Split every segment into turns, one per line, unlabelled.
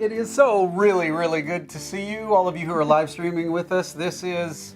It is so really good to see you, all of you who are live streaming with us. This is,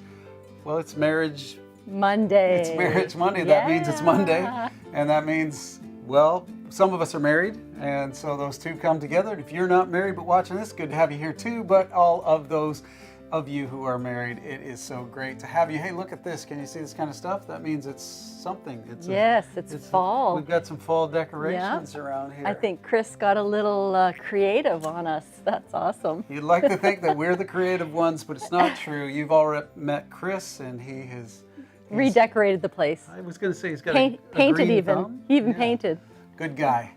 well, it's Marriage
Monday.
It's Marriage Monday.
Yeah.
That means it's Monday. And that means, well, some of us are married. And so those two come together. And if you're not married but watching this, good to have you here too. But all of those of you who are married, it is so great to have you. Hey, look at this. Can you see this kind of stuff? That means it's something.
It's fall.
We've got some fall decorations around here.
I think Chris got a little creative on us. That's awesome.
You'd like to think that we're the creative ones, but it's not true. You've already met Chris, and he's
redecorated the place.
I was going to say he's got
painted
green
even.
thumb.
He even painted.
Good guy.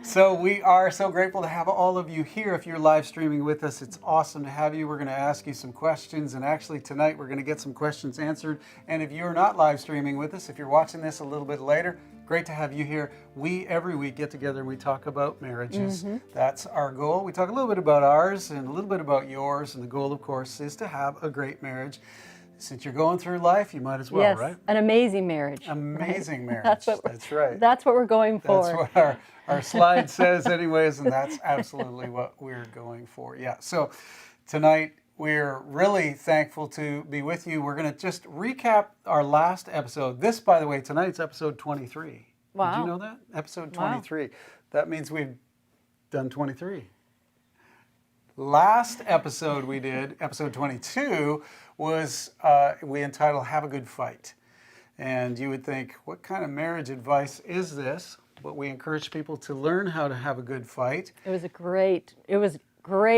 So we are so grateful to have all of you here. If you're live streaming with us, it's awesome to have you. We're going to ask you some questions, and actually tonight we're going to get some questions answered. And if you're not live streaming with us, if you're watching this a little bit later, great to have you here. We every week get together and we talk about marriages. That's our goal. We talk a little bit about ours and a little bit about yours, and the goal, of course, is to have a great marriage. Since you're going through life, you might as well,
yes,
right?
An amazing marriage.
Amazing marriage.
That's
right.
That's what we're going for.
That's what our slide says anyways, and that's absolutely what we're going for. Yeah, so tonight we're really thankful to be with you. We're going to just recap our last episode. This, by the way, tonight's episode 23.
Wow.
Did you know that? Episode 23. Wow. That means we've done 23. Last episode we did, episode 22, was we entitled Have a Good Fight. And you would think, what kind of marriage advice is this? But we encourage people to learn how to have a good fight.
It was great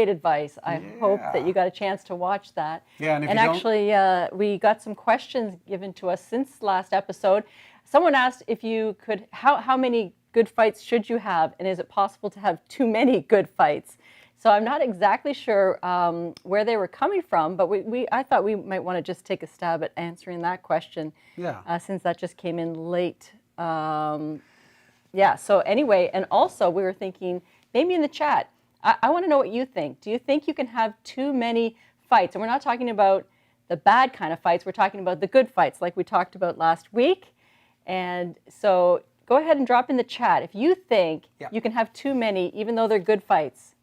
advice. I hope that you got a chance to watch that.
Yeah, and
actually, we got some questions given to us since last episode. Someone asked if you could, how many good fights should you have, and is it possible to have too many good fights? So I'm not exactly sure where they were coming from, but I thought we might want to just take a stab at answering that question.
Yeah.
Since that just came in late. Yeah, so anyway, and also we were thinking, maybe in the chat, I want to know what you think. Do you think you can have too many fights? And we're not talking about the bad kind of fights, we're talking about the good fights like we talked about last week. And so go ahead and drop in the chat if you think you can have too many, even though they're good fights.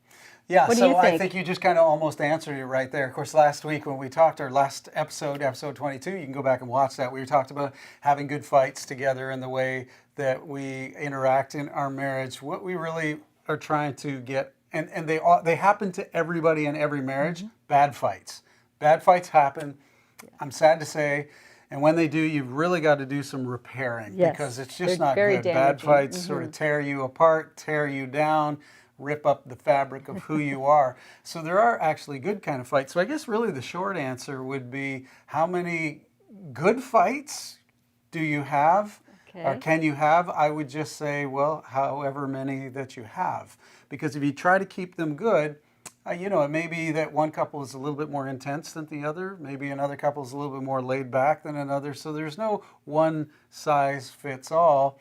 Yeah, so I think you just kind of almost answered it right there. Of course, last week when we talked, our last episode, episode 22, you can go back and watch that. We talked about having good fights together and the way that we interact in our marriage. What we really are trying to get, and they happen to everybody in every marriage, bad fights. Bad fights happen, I'm sad to say, and when they do, you've really got to do some repairing because it's just not good.
Damaging.
Bad fights sort of tear you apart, tear you down, rip up the fabric of who you are. So there are actually good kind of fights. So I guess really the short answer would be, how many good fights do you have? Or can you have? I would just say, well, however many that you have. Because if you try to keep them good, it may be that one couple is a little bit more intense than the other. Maybe another couple is a little bit more laid back than another. So there's no one size fits all.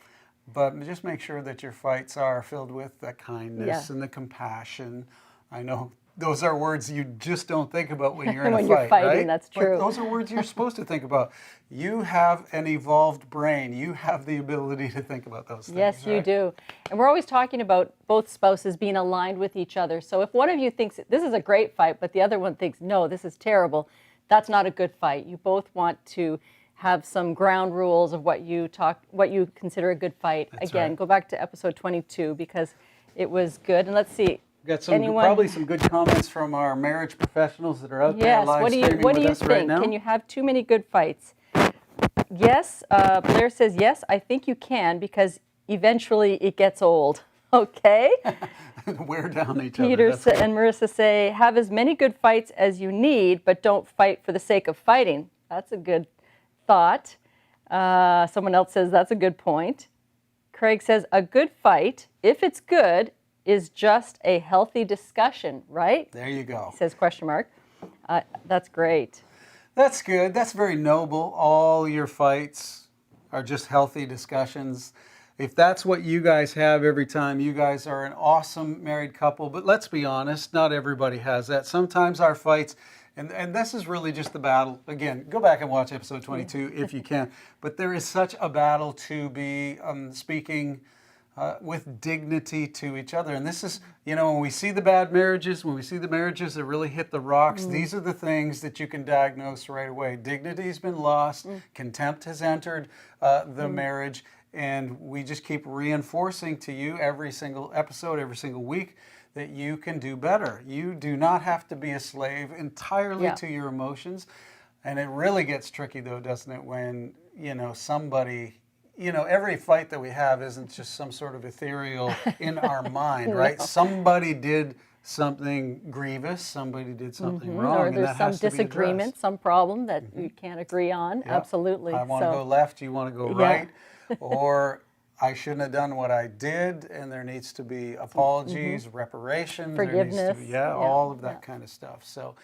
But just make sure that your fights are filled with the kindness and the compassion. I know those are words you just don't think about when you're in a fight,
you're fighting,
right?
that's true.
But those are words you're supposed to think about. You have an evolved brain. You have the ability to think about those things.
Yes, you do. And we're always talking about both spouses being aligned with each other. So if one of you thinks this is a great fight, but the other one thinks, no, this is terrible, that's not a good fight. You both want to have some ground rules of what you consider a good fight.
That's
Again,
right.
Go back to episode 22 because it was good. And let's see.
We've got probably some good comments from our marriage professionals that are out there live streaming with us right now.
What do you think? Can you have too many good fights? Yes, Blair says, yes, I think you can because eventually it gets old. Okay.
Wear down each
Peter
other.
And Marissa say, have as many good fights as you need, but don't fight for the sake of fighting. That's a good thought. Someone else says that's a good point. Craig says a good fight, if it's good, is just a healthy discussion, right?
There you go.
He says question mark. That's great.
That's good. That's very noble. All your fights are just healthy discussions. If that's what you guys have every time, you guys are an awesome married couple. But let's be honest, not everybody has that. Sometimes our fights, and this is really just the battle. Again, go back and watch episode 22 if you can. But there is such a battle to be speaking with dignity to each other. And this is, when we see the bad marriages, when we see the marriages that really hit the rocks, these are the things that you can diagnose right away. Dignity's been lost, contempt has entered the marriage, and we just keep reinforcing to you every single episode, every single week, that you can do better. You do not have to be a slave entirely to your emotions. And it really gets tricky, though, doesn't it, when, somebody... every fight that we have isn't just some sort of ethereal in our mind, right? Somebody did something grievous, somebody did something wrong.
Or
and
there's
that
some
has to be
disagreement,
addressed.
some problem that you can't agree on.
Yep.
Absolutely.
I want to go left, you want to go right. Or I shouldn't have done what I did, and there needs to be apologies, reparations.
Forgiveness.
There needs to be, all of that kind of stuff. So.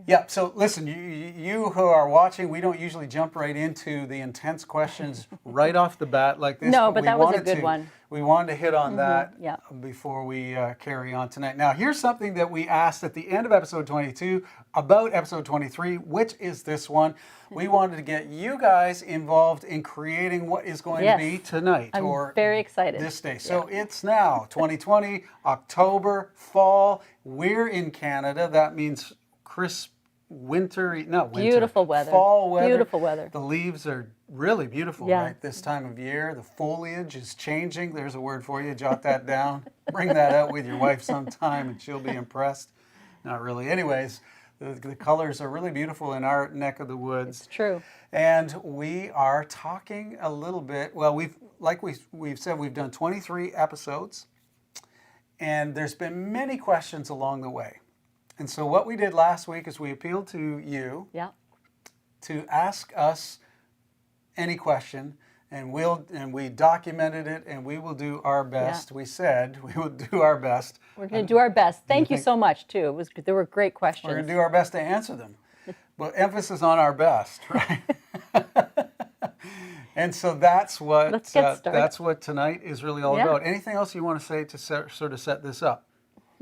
Yeah, so listen, you who are watching, we don't usually jump right into the intense questions right off the bat like this.
No, but that was a good one.
We wanted to hit on that
yeah.
before we carry on tonight. Now, here's something that we asked at the end of episode 22 about episode 23, which is this one. We wanted to get you guys involved in creating what is going to be tonight.
I'm very excited.
This day. So it's now 2020, October, fall. We're in Canada. That means crisp
beautiful weather.
Fall weather.
Beautiful weather.
The leaves are really beautiful right this time of year. The foliage is changing. There's a word for you. Jot that down. Bring that out with your wife sometime and she'll be impressed. Not really. Anyways, the colors are really beautiful in our neck of the woods.
It's true.
And we are talking a little bit, well, we've said we've done 23 episodes and there's been many questions along the way. And so what we did last week is we appealed to you to ask us any question, and we documented it, and we will do our best. We said we will do our best.
We're going to do our best. Thank you so much, too. There were great questions.
We're going to do our best to answer them. But emphasis on our best, right? And so that's what that's what tonight is really all about. Anything else you want to say to sort of set this up?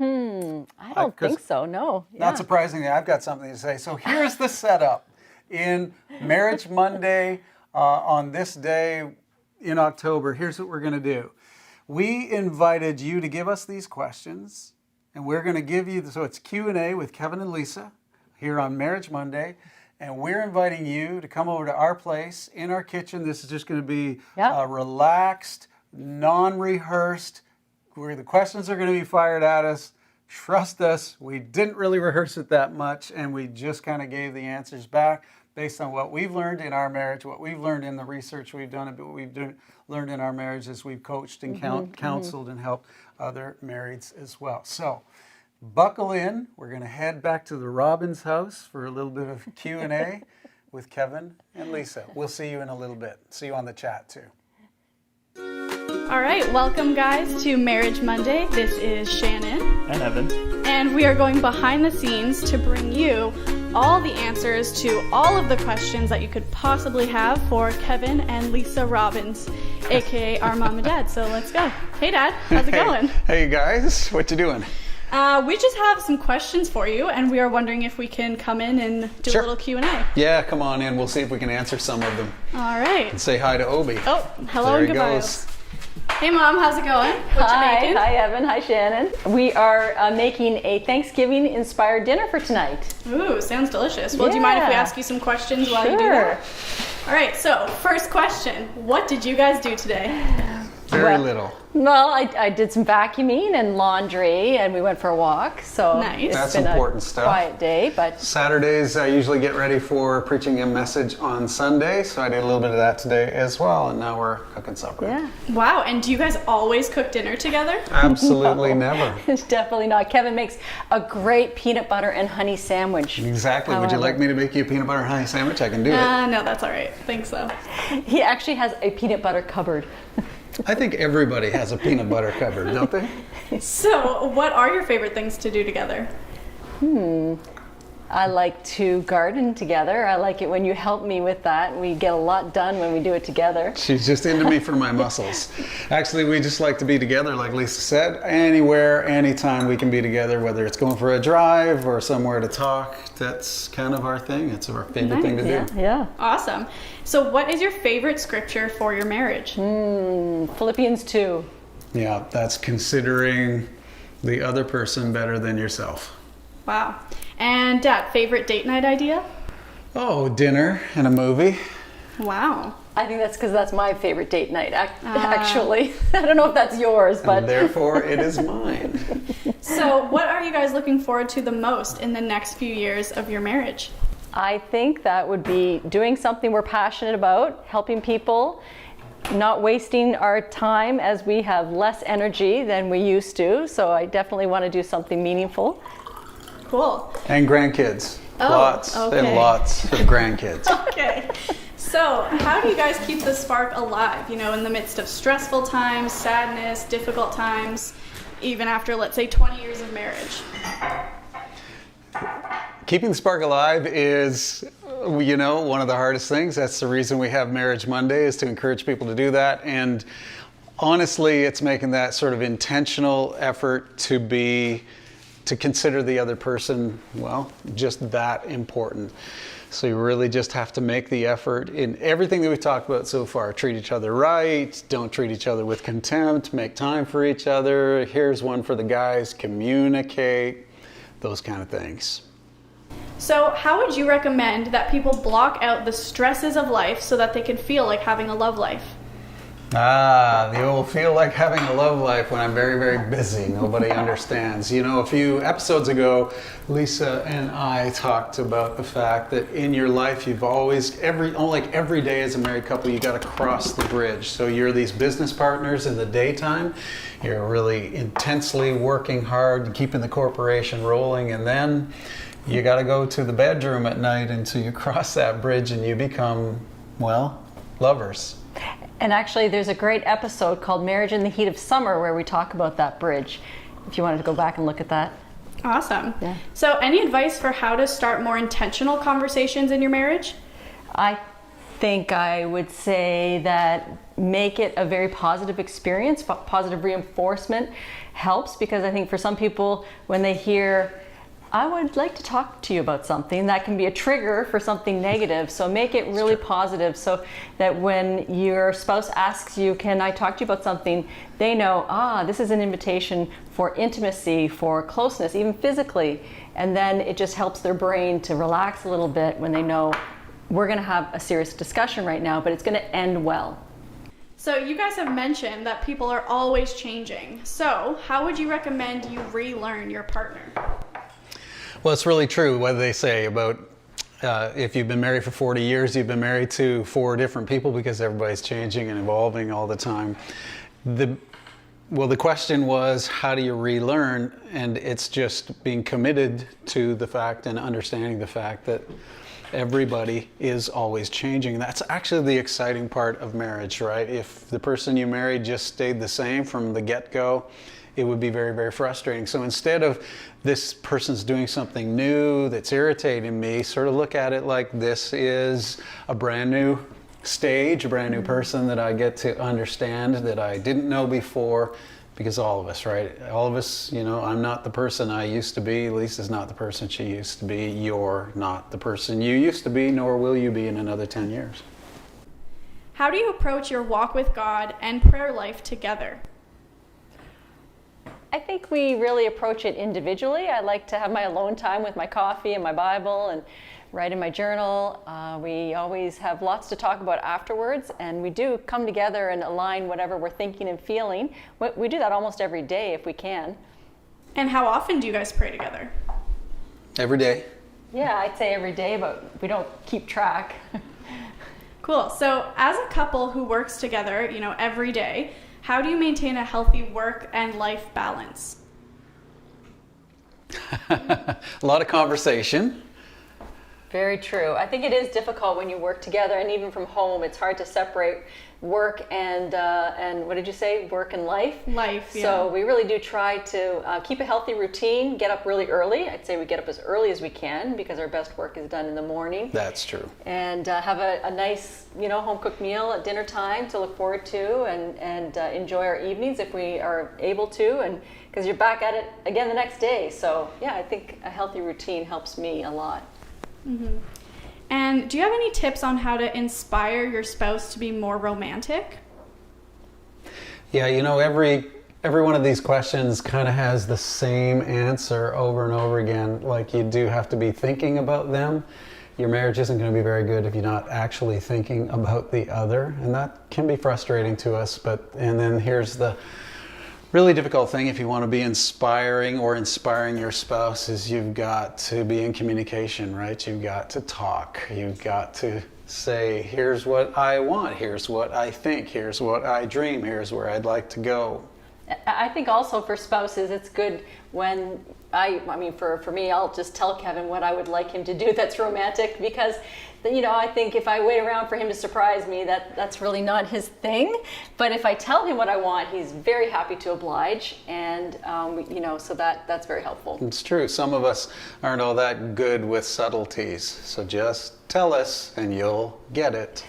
I don't think so, no.
Not surprisingly, I've got something to say. So here's the setup. In Marriage Monday, on this day in October, here's what we're going to do. We invited you to give us these questions, and we're going to give you, so it's Q&A with Kevin and Lisa here on Marriage Monday, and we're inviting you to come over to our place in our kitchen. This is just going to be relaxed, non-rehearsed, where the questions are going to be fired at us. Trust us, we didn't really rehearse it that much, and we just kind of gave the answers back based on what we've learned in our marriage, what we've learned in the research we've done, what we've learned in our marriage as we've coached and counseled and helped other marrieds as well. So buckle in. We're going to head back to the Robbins house for a little bit of Q&A with Kevin and Lisa. We'll see you in a little bit. See you on the chat too.
All right, welcome guys to Marriage Monday. This is Shannon.
And Evan.
And we are going behind the scenes to bring you all the answers to all of the questions that you could possibly have for Kevin and Lisa Robbins, aka our mom and dad. So let's go. Hey Dad, how's it going?
Hey guys, what you doing?
We just have some questions for you, and we are wondering if we can come in and do a little Q&A.
Yeah, come on in. We'll see if we can answer some of them.
All right.
And say hi to Obi.
Oh, hello and goodbye. Hey Mom, how's it going? What you making?
Hi Evan, hi Shannon. We are making a Thanksgiving-inspired dinner for tonight.
Ooh, sounds delicious. Well, do you mind if we ask you some questions while you do that? All right, so first question. What did you guys do today?
Very little.
Well, I did some vacuuming and laundry, and we went for a walk. So
nice.
That's
been
important
a
stuff.
Quiet day, but
Saturdays I usually get ready for preaching a message on Sunday, so I did a little bit of that today as well, and now we're cooking supper.
yeah,
Wow, and do you guys always cook dinner together?
Absolutely never.
it's definitely not. Kevin makes a great peanut butter and honey sandwich.
Exactly. Would you like me to make you a peanut butter and honey sandwich? I can do it.
No, that's all right. Think so.
He actually has a peanut butter cupboard.
I think everybody has a peanut butter cupboard, don't they?
So, what are your favorite things to do together?
I like to garden together. I like it when you help me with that. We get a lot done when we do it together.
She's just into me for my muscles. Actually, we just like to be together, like Lisa said. Anywhere, anytime we can be together, whether it's going for a drive or somewhere to talk. That's kind of our thing. It's our favorite thing to do.
Yeah.
Awesome. So, what is your favorite scripture for your marriage?
Philippians 2.
Yeah, that's considering the other person better than yourself.
Wow. And Dad, favorite date night idea?
Oh, dinner and a movie.
Wow.
I think that's because that's my favorite date night, actually. I don't know if that's yours, but...
And therefore, it is mine.
So what are you guys looking forward to the most in the next few years of your marriage?
I think that would be doing something we're passionate about, helping people, not wasting our time as we have less energy than we used to. So I definitely want to do something meaningful.
Cool.
And grandkids.
Oh,
lots
okay.
and lots of grandkids.
Okay. So how do you guys keep the spark alive, in the midst of stressful times, sadness, difficult times, even after, let's say, 20 years of marriage?
Keeping the spark alive is, one of the hardest things. That's the reason we have Marriage Monday, is to encourage people to do that. And honestly, it's making that sort of intentional effort to consider the other person, just that important. So you really just have to make the effort in everything that we've talked about so far. Treat each other right, don't treat each other with contempt, make time for each other. Here's one for the guys, communicate, those kind of things.
So how would you recommend that people block out the stresses of life so that they can feel like having a love life?
The old feel like having a love life when I'm very, very busy. Nobody understands. A few episodes ago, Lisa and I talked about the fact that in your life, you've always, every day as a married couple, you got to cross the bridge. So you're these business partners in the daytime. You're really intensely working hard, keeping the corporation rolling, and then you got to go to the bedroom at night until you cross that bridge and you become, lovers.
And actually, there's a great episode called Marriage in the Heat of Summer where we talk about that bridge, if you wanted to go back and look at that.
Awesome.
Yeah.
So any advice for how to start more intentional conversations in your marriage?
I think I would say that make it a very positive experience. Positive reinforcement helps, because I think for some people, when they hear, I would like to talk to you about something, that can be a trigger for something negative. So make it really positive, so that when your spouse asks you, can I talk to you about something, they know, this is an invitation for intimacy, for closeness, even physically. And then it just helps their brain to relax a little bit when they know we're going to have a serious discussion right now, but it's going to end well.
So you guys have mentioned that people are always changing. So how would you recommend you relearn your partner?
Well, it's really true what they say about if you've been married for 40 years, you've been married to 4 different people, because everybody's changing and evolving all the time. The question was, how do you relearn? And it's just being committed to the fact and understanding the fact that everybody is always changing. That's actually the exciting part of marriage, right? If the person you married just stayed the same from the get-go, it would be very, very frustrating. So instead of this person's doing something new that's irritating me, sort of look at it like this is a brand new stage, a brand new person that I get to understand that I didn't know before, because all of us, right? All of us, I'm not the person I used to be. Lisa's not the person she used to be. You're not the person you used to be, nor will you be in another 10 years.
How do you approach your walk with God and prayer life together?
I think we really approach it individually. I like to have my alone time with my coffee and my Bible and write in my journal. We always have lots to talk about afterwards, and we do come together and align whatever we're thinking and feeling. We do that almost every day if we can.
And how often do you guys pray together?
Every day.
Yeah, I'd say every day, but we don't keep track.
Cool. So as a couple who works together, every day, how do you maintain a healthy work and life balance?
A lot of conversation.
Very true. I think it is difficult when you work together, and even from home, it's hard to separate work and what did you say? Work and life?
Life, yeah.
So we really do try to keep a healthy routine, get up really early. I'd say we get up as early as we can, because our best work is done in the morning.
That's true.
And have a nice, home-cooked meal at dinner time to look forward to, and enjoy our evenings if we are able to, and because you're back at it again the next day. So yeah, I think a healthy routine helps me a lot.
Mm-hmm. And do you have any tips on how to inspire your spouse to be more romantic?
Yeah, every every one of these questions kind of has the same answer over and over again. Like, you do have to be thinking about them. Your marriage isn't going to be very good if you're not actually thinking about the other, and that can be frustrating to us. And then here's the really difficult thing if you want to be inspiring your spouse, is you've got to be in communication, right? You've got to talk. You've got to say, here's what I want, here's what I think, here's what I dream, here's where I'd like to go.
I think also for spouses, it's good when I mean, for me, I'll just tell Kevin what I would like him to do that's romantic, because, I think if I wait around for him to surprise me, that's really not his thing. But if I tell him what I want, he's very happy to oblige, and so that's very helpful.
It's true. Some of us aren't all that good with subtleties, so just tell us and you'll get it.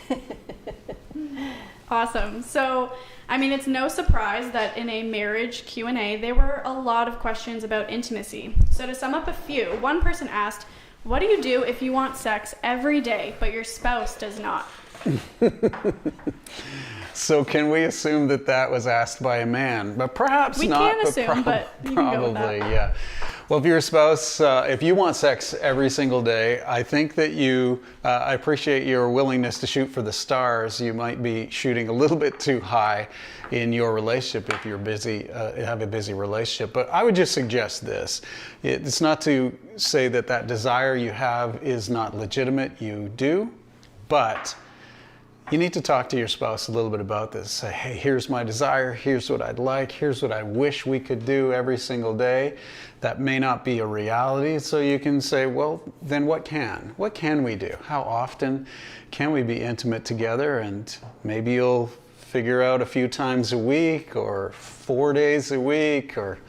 Awesome. So, it's no surprise that in a marriage Q&A, there were a lot of questions about intimacy. So to sum up a few, one person asked, what do you do if you want sex every day, but your spouse does not?
So can we assume that was asked by a man? But perhaps
we
not.
We can assume, but you can go with that.
Yeah. Well, if your spouse, if you want sex every single day, I think that I appreciate your willingness to shoot for the stars. You might be shooting a little bit too high in your relationship if you're busy, have a busy relationship. But I would just suggest this. It's not to say that desire you have is not legitimate. You do, but you need to talk to your spouse a little bit about this. Say, hey, here's my desire, here's what I'd like, here's what I wish we could do every single day. That may not be a reality, so you can say, well, then what can we do? How often can we be intimate together? And maybe you'll figure out a few times a week, or 4 days a week, or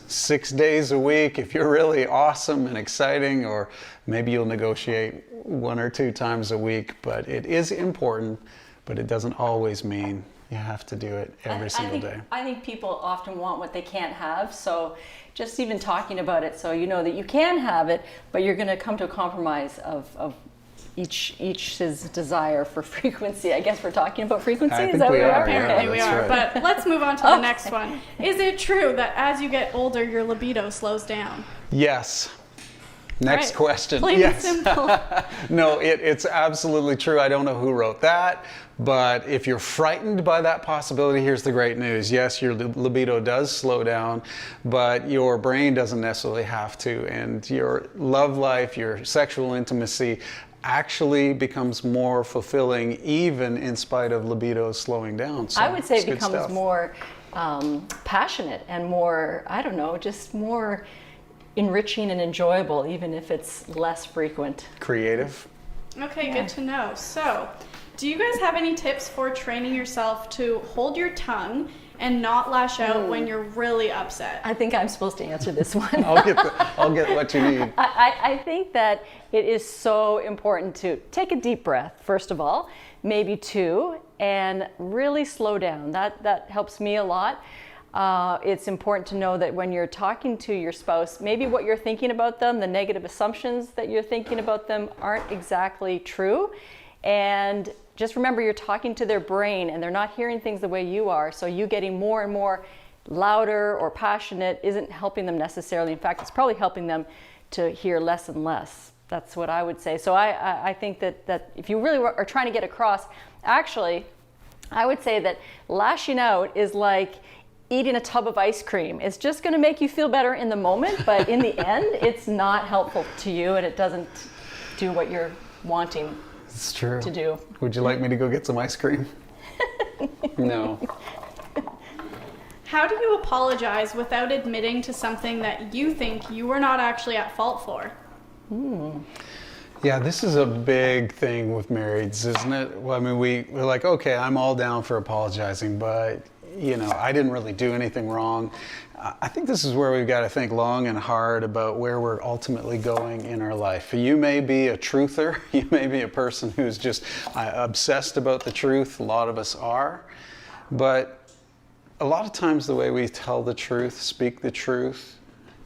6 days a week if you're really awesome and exciting, or maybe you'll negotiate 1 or 2 times a week. But it is important, but it doesn't always mean you have to do it every single day.
I think people often want what they can't have, so just even talking about it, so you know that you can have it, but you're going to come to a compromise of each's desire for frequency. I guess we're talking about frequency.
I
Is
think
that
we
what
are.
Apparently
Yeah,
we are.
right.
But let's move on to the next one. Is it true that as you get older, your libido slows down?
Yes. Next
Right.
question.
Plain
Yes.
and simple.
No, it's absolutely true. I don't know who wrote that, but if you're frightened by that possibility, here's the great news. Yes, your libido does slow down, but your brain doesn't necessarily have to, and your love life, your sexual intimacy actually becomes more fulfilling, even in spite of libido slowing down. So
I would say
it's
it
good
becomes
stuff.
more passionate and more, just more enriching and enjoyable, even if it's less frequent.
Creative.
Okay, good to know. So, do you guys have any tips for training yourself to hold your tongue and not lash out when you're really upset?
I think I'm supposed to answer this one.
I'll get what you need.
I think that it is so important to take a deep breath, first of all, maybe 2, and really slow down. That helps me a lot. It's important to know that when you're talking to your spouse, maybe what you're thinking about them, the negative assumptions that you're thinking about them aren't exactly true. And just remember, you're talking to their brain and they're not hearing things the way you are. So you getting more and more louder or passionate isn't helping them necessarily. In fact, it's probably helping them to hear less and less. That's what I would say. So I think that if you really are trying to get across, actually, I would say that lashing out is like eating a tub of ice cream. It's just going to make you feel better in the moment, but in the end, it's not helpful to you, and it doesn't do what you're wanting
It's true.
to do.
Would you like me to go get some ice cream? No.
How do you apologize without admitting to something that you think you were not actually at fault for?
Yeah, this is a big thing with marrieds, isn't it? Well, I mean, we're like, okay, I'm all down for apologizing, but I didn't really do anything wrong. I think this is where we've got to think long and hard about where we're ultimately going in our life. You may be a truther. You may be a person who's just obsessed about the truth. A lot of us are. But a lot of times the way we tell the truth, speak the truth,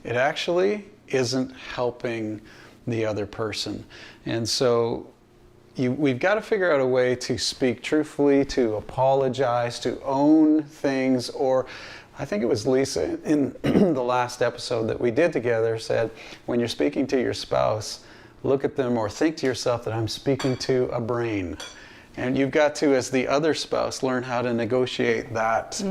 it actually isn't helping the other person. And so we've got to figure out a way to speak truthfully, to apologize, to own things, or I think it was Lisa in the last episode that we did together said, when you're speaking to your spouse, look at them or think to yourself that I'm speaking to a brain. And you've got to, as the other spouse, learn how to negotiate that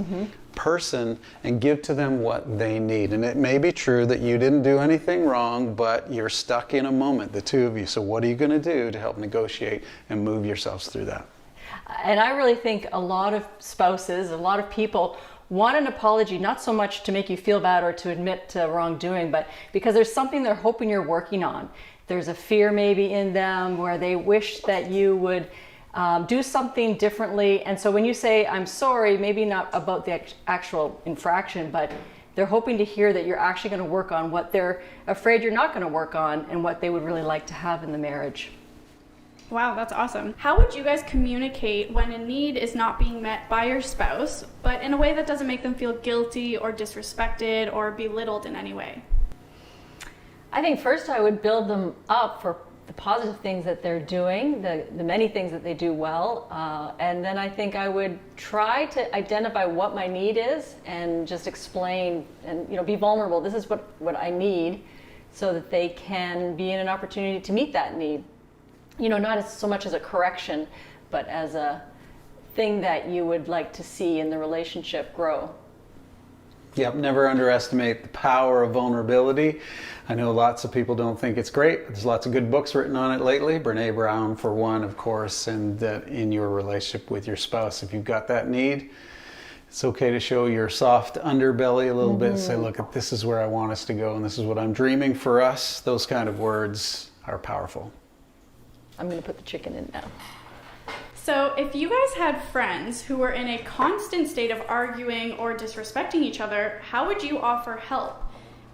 person and give to them what they need. And it may be true that you didn't do anything wrong, but you're stuck in a moment, the two of you. So what are you going to do to help negotiate and move yourselves through that?
And I really think a lot of spouses, a lot of people want an apology, not so much to make you feel bad or to admit to wrongdoing, but because there's something they're hoping you're working on. There's a fear maybe in them where they wish that you would do something differently. And so when you say, I'm sorry, maybe not about the actual infraction, but they're hoping to hear that you're actually going to work on what they're afraid you're not going to work on and what they would really like to have in the marriage.
Wow, that's awesome. How would you guys communicate when a need is not being met by your spouse, but in a way that doesn't make them feel guilty or disrespected or belittled in any way?
I think first I would build them up for the positive things that they're doing, the many things that they do well, and then I think I would try to identify what my need is and just explain and be vulnerable. This is what I need, so that they can be in an opportunity to meet that need. Not as so much as a correction, but as a thing that you would like to see in the relationship grow.
Yep, never underestimate the power of vulnerability. I know lots of people don't think it's great. There's lots of good books written on it lately. Brene Brown, for one, of course, and that in your relationship with your spouse, if you've got that need, it's okay to show your soft underbelly a little bit and say, look, this is where I want us to go and this is what I'm dreaming for us. Those kind of words are powerful.
I'm going to put the chicken in now.
So if you guys had friends who were in a constant state of arguing or disrespecting each other, how would you offer help?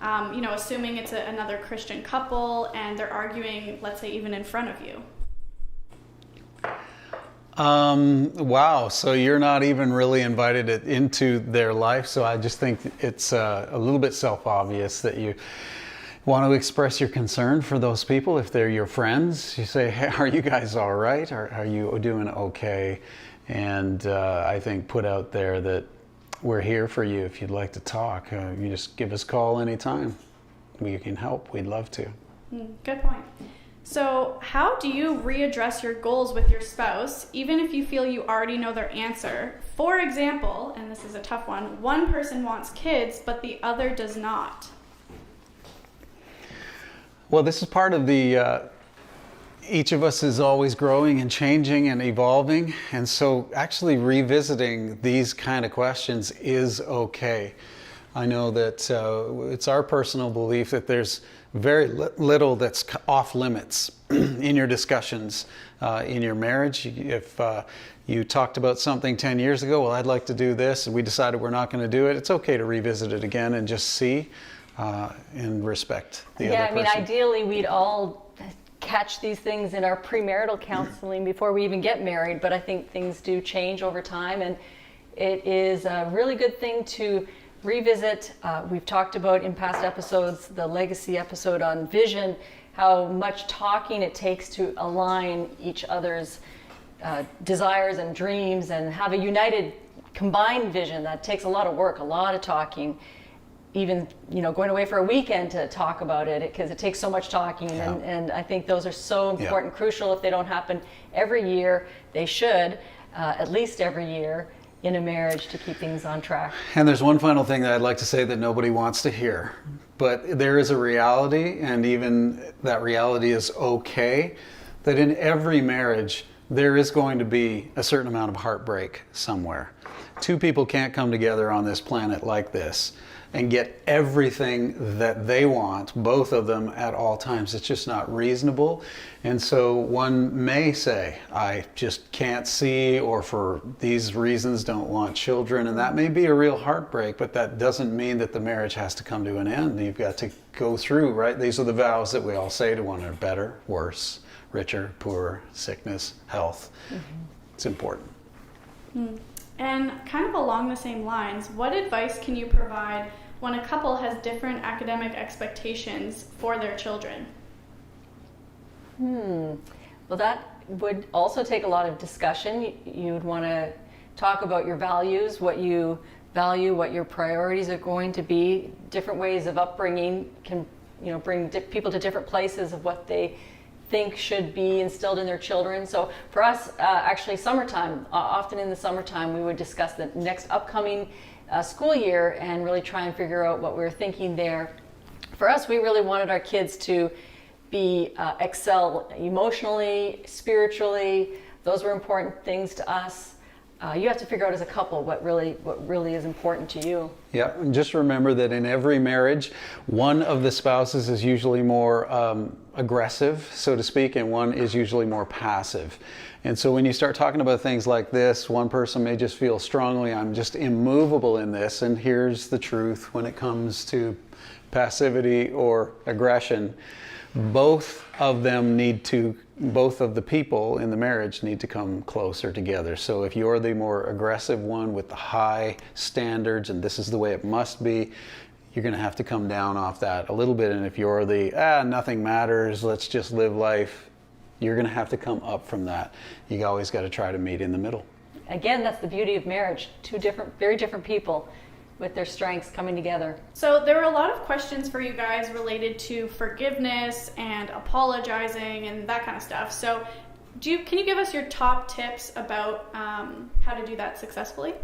Assuming it's another Christian couple and they're arguing, let's say, even in front of you.
Wow, so you're not even really invited into their life. So I just think it's a little bit self-obvious that you want to express your concern for those people. If they're your friends, you say, hey, are you guys all right? Are you doing okay? And I think put out there that we're here for you if you'd like to talk. You just give us a call anytime. We can help. We'd love to.
Good point. So how do you readdress your goals with your spouse, even if you feel you already know their answer? For example, and this is a tough one person wants kids, but the other does not.
Well, this is part of the, each of us is always growing and changing and evolving. And so actually revisiting these kind of questions is okay. I know that it's our personal belief that there's very little that's off limits in your discussions in your marriage. If you talked about something 10 years ago, well, I'd like to do this, and we decided we're not going to do it, it's okay to revisit it again and just see and respect the other person.
Yeah, ideally we'd all catch these things in our premarital counseling before we even get married, but I think things do change over time, and it is a really good thing to revisit. We've talked about in past episodes, the legacy episode on vision, how much talking it takes to align each other's desires and dreams and have a united, combined vision. That takes a lot of work, a lot of talking. Even going away for a weekend to talk about it, because it takes so much talking.
Yeah.
And I think those are so important, crucial. If they don't happen every year, they should at least every year in a marriage to keep things on track.
And there's one final thing that I'd like to say that nobody wants to hear, but there is a reality, and even that reality is okay, that in every marriage there is going to be a certain amount of heartbreak somewhere. Two people can't come together on this planet like this and get everything that they want, both of them, at all times. It's just not reasonable. And so one may say, I just can't see, or for these reasons don't want children, and that may be a real heartbreak, but that doesn't mean that the marriage has to come to an end. You've got to go through, right? These are the vows that we all say to one another: better, worse, richer, poorer, sickness, health. It's important.
And kind of along the same lines, what advice can you provide when a couple has different academic expectations for their children?
Well, that would also take a lot of discussion. You would want to talk about your values, what you value, what your priorities are going to be. Different ways of upbringing can, bring people to different places of what they think should be instilled in their children. So for us, actually summertime, often in the summertime, we would discuss the next upcoming school year and really try and figure out what we were thinking there. For us, we really wanted our kids to be excel emotionally, spiritually. Those were important things to us. You have to figure out as a couple what really is important to you.
Yeah, and just remember that in every marriage, one of the spouses is usually more aggressive, so to speak, and one is usually more passive. And so when you start talking about things like this, one person may just feel strongly, I'm just immovable in this, and here's the truth when it comes to passivity or aggression. Both of the people in the marriage need to come closer together. So if you're the more aggressive one with the high standards and this is the way it must be, you're going to have to come down off that a little bit. And if you're the, nothing matters, let's just live life, you're going to have to come up from that. You always got to try to meet in the middle.
Again, that's the beauty of marriage. Two very different people with their strengths coming together.
So there were a lot of questions for you guys related to forgiveness and apologizing and that kind of stuff. So can you give us your top tips about how to do that successfully?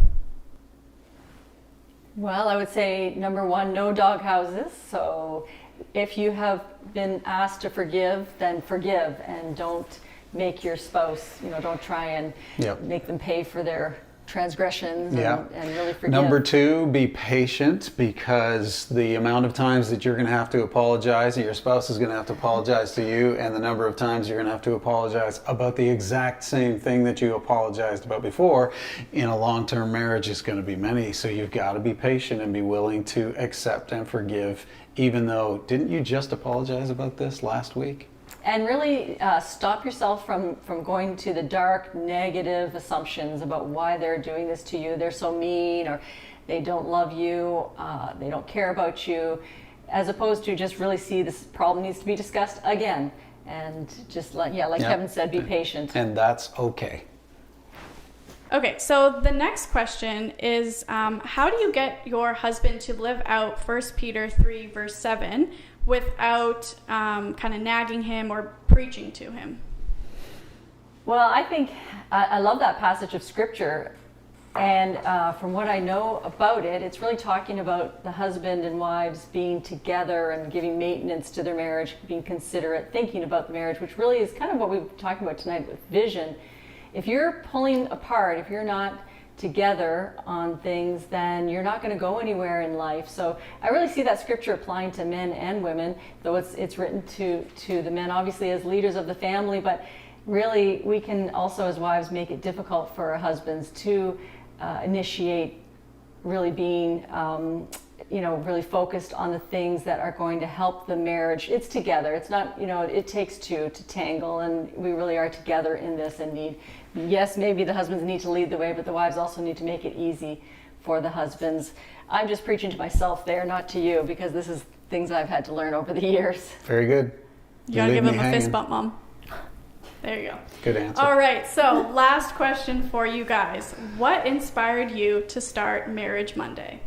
Well, I would say number one, no dog houses. So if you have been asked to forgive, then forgive, and don't make your spouse, don't try and make them pay for their transgressions and really forgive.
Number two, be patient, because the amount of times that you're going to have to apologize, your spouse is going to have to apologize to you, and the number of times you're going to have to apologize about the exact same thing that you apologized about before in a long-term marriage is going to be many. So you've got to be patient and be willing to accept and forgive, even though, didn't you just apologize about this last week?
And really stop yourself from going to the dark, negative assumptions about why they're doing this to you. They're so mean, or they don't love you, they don't care about you, as opposed to just really see this problem needs to be discussed again. And just Kevin said, be patient.
And that's okay.
Okay, so the next question is, how do you get your husband to live out 1 Peter 3, verse 7, without kind of nagging him or preaching to him?
Well, I think I love that passage of scripture, and from what I know about it, it's really talking about the husband and wives being together and giving maintenance to their marriage, being considerate, thinking about the marriage, which really is kind of what we've talked about tonight with vision. If you're pulling apart, if you're not together on things, then you're not going to go anywhere in life. So I really see that scripture applying to men and women, though it's written to the men obviously as leaders of the family, but really we can also as wives make it difficult for our husbands to initiate really being really focused on the things that are going to help the marriage. It's together. It's not, it takes two to tangle, and we really are together in this and yes, maybe the husbands need to lead the way, but the wives also need to make it easy for the husbands. I'm just preaching to myself there, not to you, because this is things I've had to learn over the years.
Very good.
You gotta give him a fist bump, Mom. There you go.
Good answer.
All right, so last question for you guys. What inspired you to start Marriage Monday?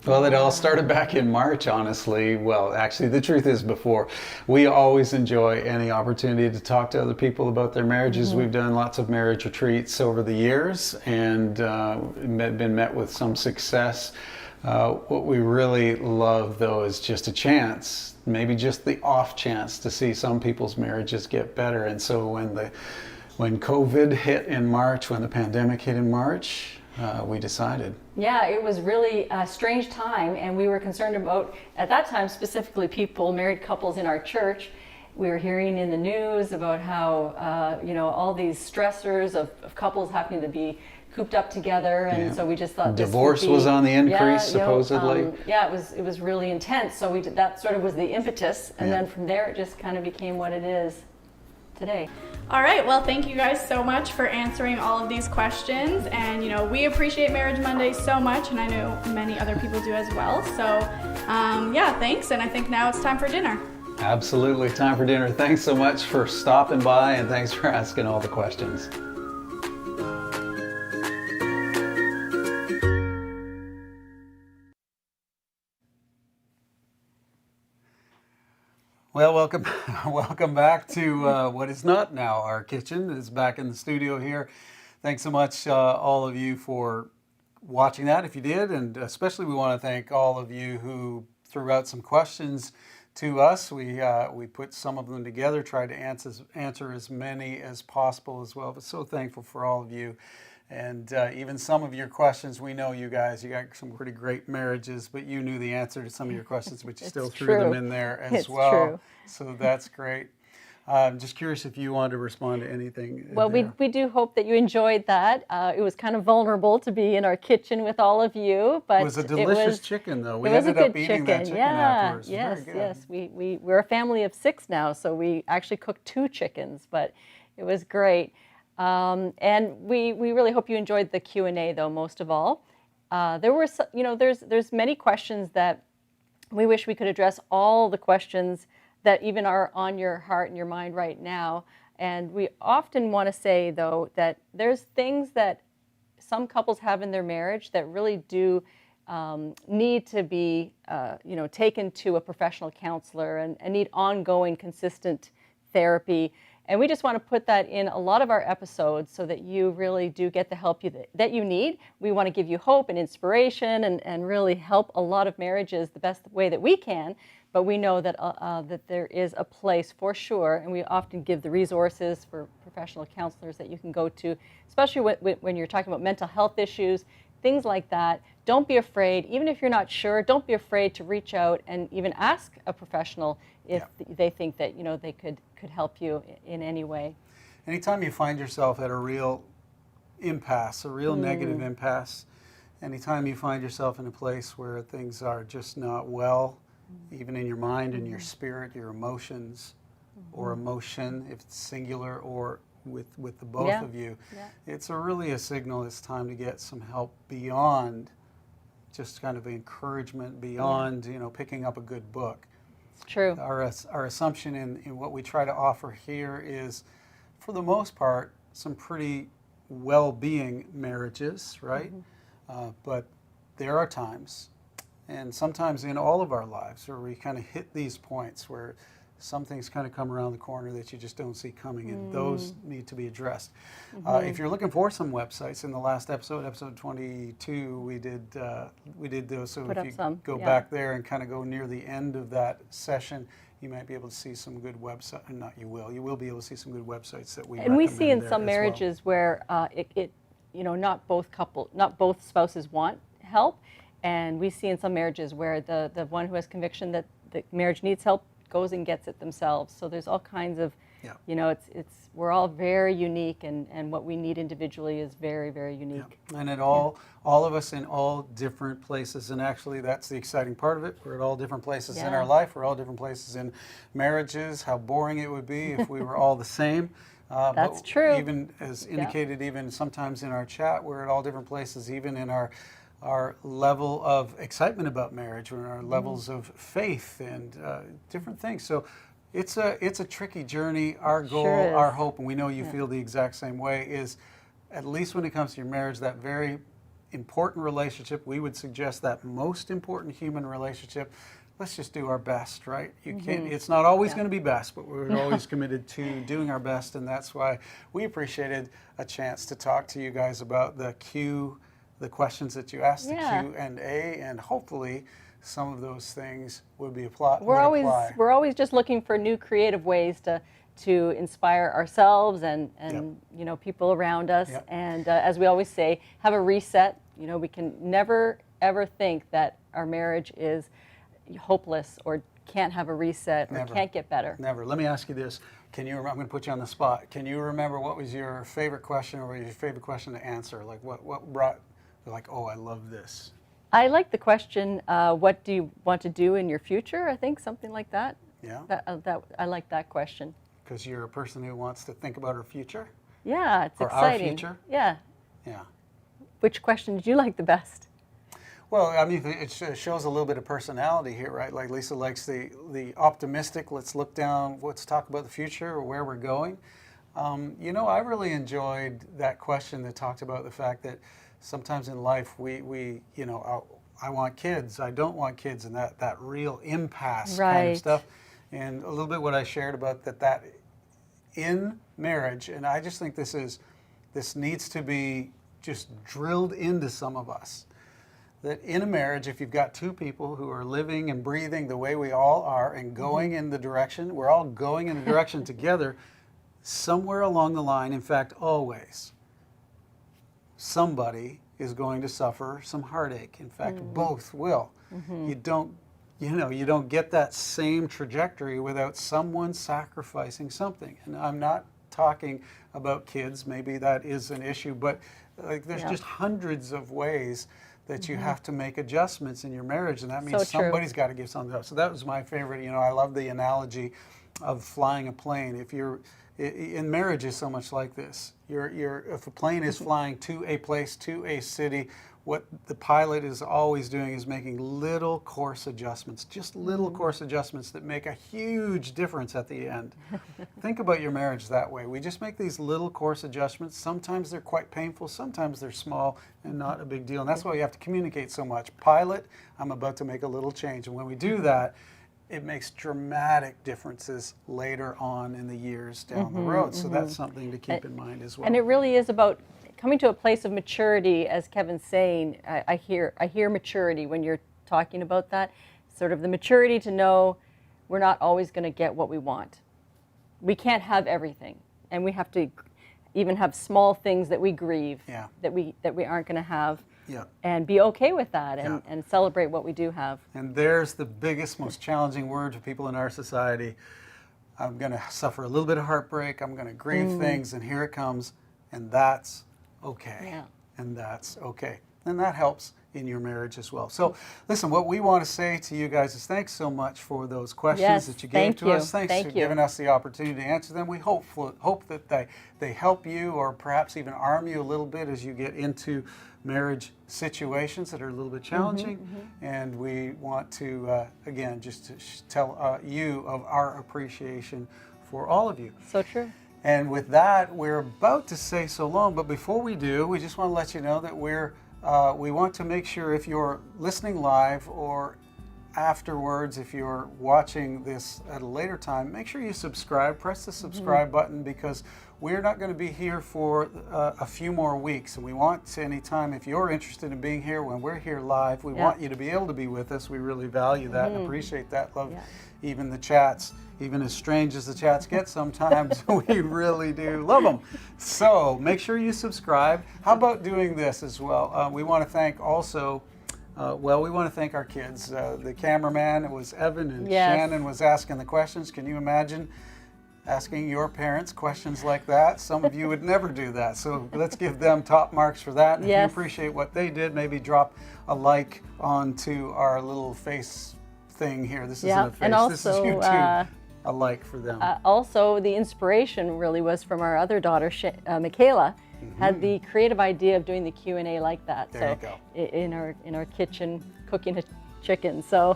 Well, it all started back in March, honestly. Well, actually, the truth is before. We always enjoy any opportunity to talk to other people about their marriages. We've done lots of marriage retreats over the years and been met with some success. What we really love, though, is just a chance, maybe just the off chance, to see some people's marriages get better. And so when COVID hit in March, when the pandemic hit in March, we decided.
Yeah, it was really a strange time, and we were concerned about, at that time specifically, married couples in our church. We were hearing in the news about how, all these stressors of couples having to be cooped up together, and so we just thought
divorce was on the increase, supposedly.
It was really intense. So that sort of was the impetus, and then from there it just kind of became what it is today.
All right, well, thank you guys so much for answering all of these questions, and we appreciate Marriage Monday so much, and I know many other people do as well. So thanks, and I think now it's time for dinner.
Absolutely, time for dinner. Thanks so much for stopping by, and thanks for asking all the questions. Well, welcome, welcome back to what is not now our kitchen. It's back in the studio here. Thanks so much, all of you, for watching that, if you did, and especially we want to thank all of you who threw out some questions to us. We put some of them together, tried to answer as many as possible as well. But so thankful for all of you. And even some of your questions, we know you guys, you got some pretty great marriages, but you knew the answer to some of your questions, but you still threw them in there as well.
True.
So that's great. I'm just curious if you wanted to respond to anything.
Well, we do hope that you enjoyed that. It was kind of vulnerable to be in our kitchen with all of you, but
it was a delicious chicken, though. We
it was
ended
a good
up eating that chicken
yeah,
afterwards.
yes,
Very good.
yes. We're a family of 6 now, so we actually cooked 2 chickens, but it was great. And we really hope you enjoyed the Q&A, though, most of all. There were, there's many questions that we wish we could address, all the questions that even are on your heart and your mind right now. And we often want to say, though, that there's things that some couples have in their marriage that really do need to be, taken to a professional counselor and need ongoing, consistent therapy. And we just want to put that in a lot of our episodes so that you really do get the help that you need. We want to give you hope and inspiration and really help a lot of marriages the best way that we can. But we know that that there is a place for sure, and we often give the resources for professional counselors that you can go to, especially when you're talking about mental health issues, things like that. Don't be afraid. Even if you're not sure, don't be afraid to reach out and even ask a professional if they think that they could help you in any way.
Anytime you find yourself at a real impasse, a real negative impasse, anytime you find yourself in a place where things are just not well, even in your mind and your spirit, your emotions, or emotion, if it's singular or with the both of you, it's really a signal it's time to get some help beyond just kind of encouragement, beyond picking up a good book.
It's true.
Our assumption in what we try to offer here is, for the most part, some pretty well-being marriages, right? But there are times, and sometimes in all of our lives, where we kind of hit these points where some things kind of come around the corner that you just don't see coming, and those need to be addressed. If you're looking for some websites, in the last episode 22, we did those. So if you go back there and kind of go near the end of that session, you might be able to see some good websites. You will be able to see some good websites that we.
And we see in some marriages where not both spouses want help, and we see in some marriages where the one who has conviction that the marriage needs help goes and gets it themselves. So there's all kinds of, we're all very unique, and what we need individually is very, very unique.
Yeah. And all of us in all different places, and actually that's the exciting part of it. We're at all different places in our life. We're all different places in marriages. How boring it would be if we were all the same.
That's true.
Even as indicated, even sometimes in our chat, we're at all different places, even in our level of excitement about marriage, or our levels of faith and different things. So it's a tricky journey. Our goal, our hope, and we know you feel the exact same way, is at least when it comes to your marriage, that very important relationship, we would suggest that most important human relationship, let's just do our best, right? You can't, it's not always going to be best, but we're always committed to doing our best, and that's why we appreciated a chance to talk to you guys about the questions that you asked, the Q&A, and hopefully some of those things would be applied.
We're always just looking for new creative ways to inspire ourselves and people around us. And as we always say, have a reset. We can never ever think that our marriage is hopeless or can't have a reset or can't get better.
Never. Let me ask you this. Can you remember, I'm going to put you on the spot. Can you remember what was your favorite question, or your favorite question to answer? Like what brought, like, oh, I love this?
I like the question, what do you want to do in your future? I think something like that.
Yeah.
I like that question.
Because you're a person who wants to think about her future?
Yeah, it's
or
exciting.
Our future?
Yeah.
Yeah.
Which question did you like the best?
Well, I mean, it shows a little bit of personality here, right? Like Lisa likes the optimistic, let's look down, let's talk about the future or where we're going. I really enjoyed that question that talked about the fact that sometimes in life we I want kids, I don't want kids, and that real impasse kind of stuff. And a little bit what I shared about that in marriage, and I just think this needs to be just drilled into some of us, that in a marriage, if you've got two people who are living and breathing the way we all are and going in the direction, we're all going in the direction together, somewhere along the line, in fact, always, somebody is going to suffer some heartache. In fact, both will. You don't get that same trajectory without someone sacrificing something. And I'm not talking about kids, maybe that is an issue, but like there's just hundreds of ways that you have to make adjustments in your marriage, and that means somebody's got to give something up. So that was my favorite. I love the analogy of flying a plane. If you're in marriage, is so much like this. If a plane is flying to a place, to a city, what the pilot is always doing is making little course adjustments, just little course adjustments that make a huge difference at the end. Think about your marriage that way. We just make these little course adjustments. Sometimes they're quite painful, sometimes they're small and not a big deal. And that's why you have to communicate so much. Pilot, I'm about to make a little change. And when we do that, it makes dramatic differences later on in the years down the road. So that's something to keep in mind as well.
And it really is about coming to a place of maturity, as Kevin's saying. I hear maturity when you're talking about that, sort of the maturity to know we're not always going to get what we want. We can't have everything, and we have to even have small things that we grieve, that we aren't going to have, and be okay with that, and celebrate what we do have.
And there's the biggest, most challenging word for people in our society. I'm going to suffer a little bit of heartbreak. I'm going to grieve things, and here it comes, and that's okay. And that's okay. And that helps in your marriage as well. So listen, what we want to say to you guys is thanks so much for those questions that you gave to us. Thanks for giving us the opportunity to answer them. We hope that they help you, or perhaps even arm you a little bit as you get into marriage situations that are a little bit challenging. And we want to, again, just to tell you of our appreciation for all of you.
So true.
And with that, we're about to say so long, but before we do, we just want to let you know that we want to make sure, if you're listening live or afterwards, if you're watching this at a later time, make sure you subscribe, press the subscribe button, because we're not going to be here for a few more weeks. And we want, anytime, if you're interested in being here when we're here live, we want you to be able to be with us. We really value that and appreciate that. Love even the chats. Even as strange as the chats get sometimes, we really do love them. So make sure you subscribe. How about doing this as well? We want to thank also, we want to thank our kids. The cameraman, it was Evan, and Shannon was asking the questions. Can you imagine asking your parents questions like that? Some of you would never do that. So let's give them top marks for that. And if you appreciate what they did, maybe drop a like onto our little face thing here. This isn't a face,
and also,
this is YouTube. A like for them.
Also, the inspiration really was from our other daughter, Michaela, had the creative idea of doing the Q&A like that.
There you go.
In our kitchen, cooking a chicken. So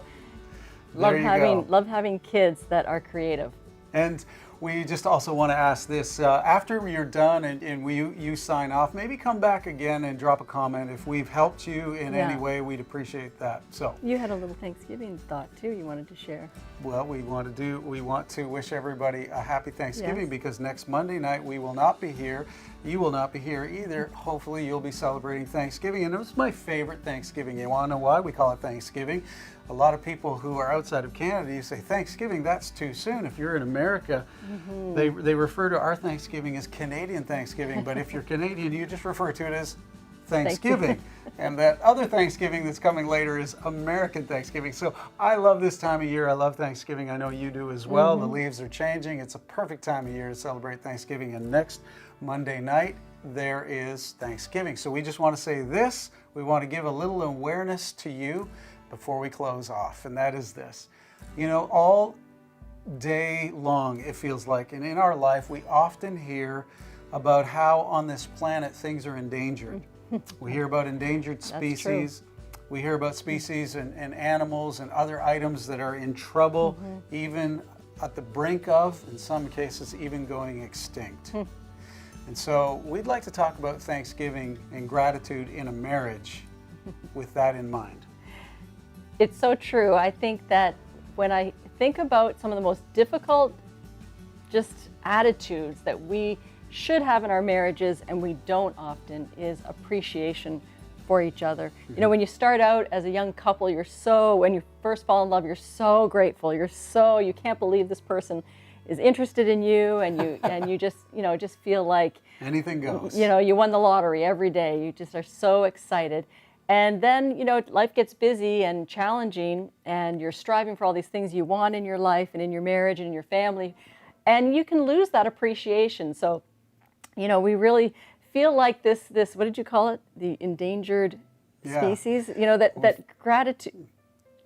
love having kids that are creative.
And we just also want to ask this, after you're done and you sign off, maybe come back again and drop a comment. If we've helped you in any way, we'd appreciate that. So
you had a little Thanksgiving thought too you wanted to share.
Well, we want to wish everybody a happy Thanksgiving, because next Monday night we will not be here. You will not be here either. Hopefully you'll be celebrating Thanksgiving. And it was my favorite Thanksgiving. You want to know why we call it Thanksgiving? A lot of people who are outside of Canada, you say, Thanksgiving, that's too soon. If you're in America, they refer to our Thanksgiving as Canadian Thanksgiving. But if you're Canadian, you just refer to it as Thanksgiving. And that other Thanksgiving that's coming later is American Thanksgiving. So I love this time of year. I love Thanksgiving. I know you do as well. The leaves are changing. It's a perfect time of year to celebrate Thanksgiving. And next Monday night, there is Thanksgiving. So we just want to say this. We want to give a little awareness to you before we close off. And that is this. All day long, it feels like, and in our life, we often hear about how on this planet things are endangered. We hear about endangered species. We hear about species and animals and other items that are in trouble, even at the brink of, in some cases, even going extinct. And so we'd like to talk about Thanksgiving and gratitude in a marriage with that in mind.
It's so true. I think that when I think about some of the most difficult just attitudes that we should have in our marriages and we don't often, is appreciation for each other. You know, when you start out as a young couple, when you first fall in love, you're so grateful. You can't believe this person is interested in you, and you just, just feel like
anything goes.
You won the lottery every day. You just are so excited. And then, life gets busy and challenging, and you're striving for all these things you want in your life and in your marriage and in your family, and you can lose that appreciation. So, we really feel like this, what did you call it? The endangered species? That gratitude.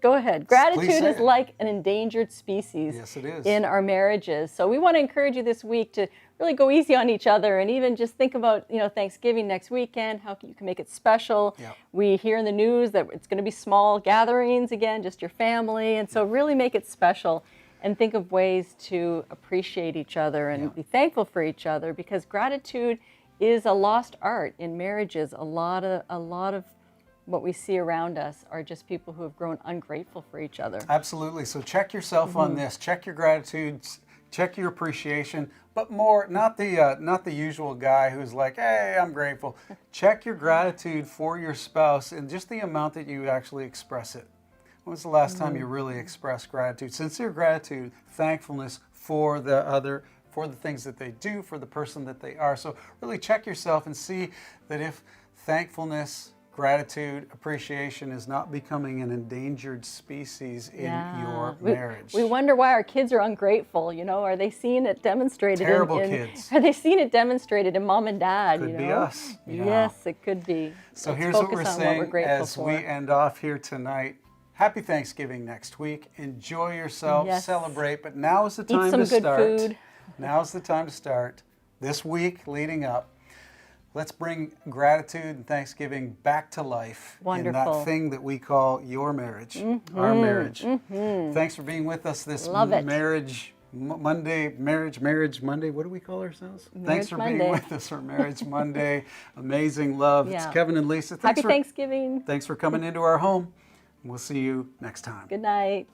Go ahead. Gratitude is like an endangered species.
Yes, it is.
In our marriages. So we want to encourage you this week to really go easy on each other, and even just think about, Thanksgiving next weekend, how you can make it special.
Yep.
We hear in the news that it's going to be small gatherings again, just your family. And so really make it special and think of ways to appreciate each other and be thankful for each other, because gratitude is a lost art in marriages. A lot of what we see around us are just people who have grown ungrateful for each other.
Absolutely. So check yourself on this. Check your gratitudes. Check your appreciation. But more, not the usual guy who's like, hey, I'm grateful. Check your gratitude for your spouse and just the amount that you actually express it. When was the last time you really expressed gratitude? Sincere gratitude, thankfulness for the other, for the things that they do, for the person that they are. So really check yourself and see that if thankfulness, gratitude, appreciation is not becoming an endangered species in your marriage.
We wonder why our kids are ungrateful. Are they seeing it demonstrated?
Terrible kids.
Are they seeing it demonstrated in mom and dad?
Could be us.
Yes, it could be.
So
Let's
here's what
focus
we're
on
saying
what we're grateful
as
for.
we end off here tonight. Happy Thanksgiving next week. Enjoy yourself,
Yes.
celebrate, but now is the time
Eat some
to
good
start.
food.
Now's the time to start. This week leading up, let's bring gratitude and Thanksgiving back to life in
Wonderful.
that thing that we call your marriage, our marriage. Thanks for being with us this
Love it.
Marriage Monday. What do we call ourselves? Thanks for being
Monday.
with us for Marriage Monday. Amazing love. It's
Yeah.
Kevin and Lisa.
Happy Thanksgiving.
Thanks for coming into our home. We'll see you next time.
Good night.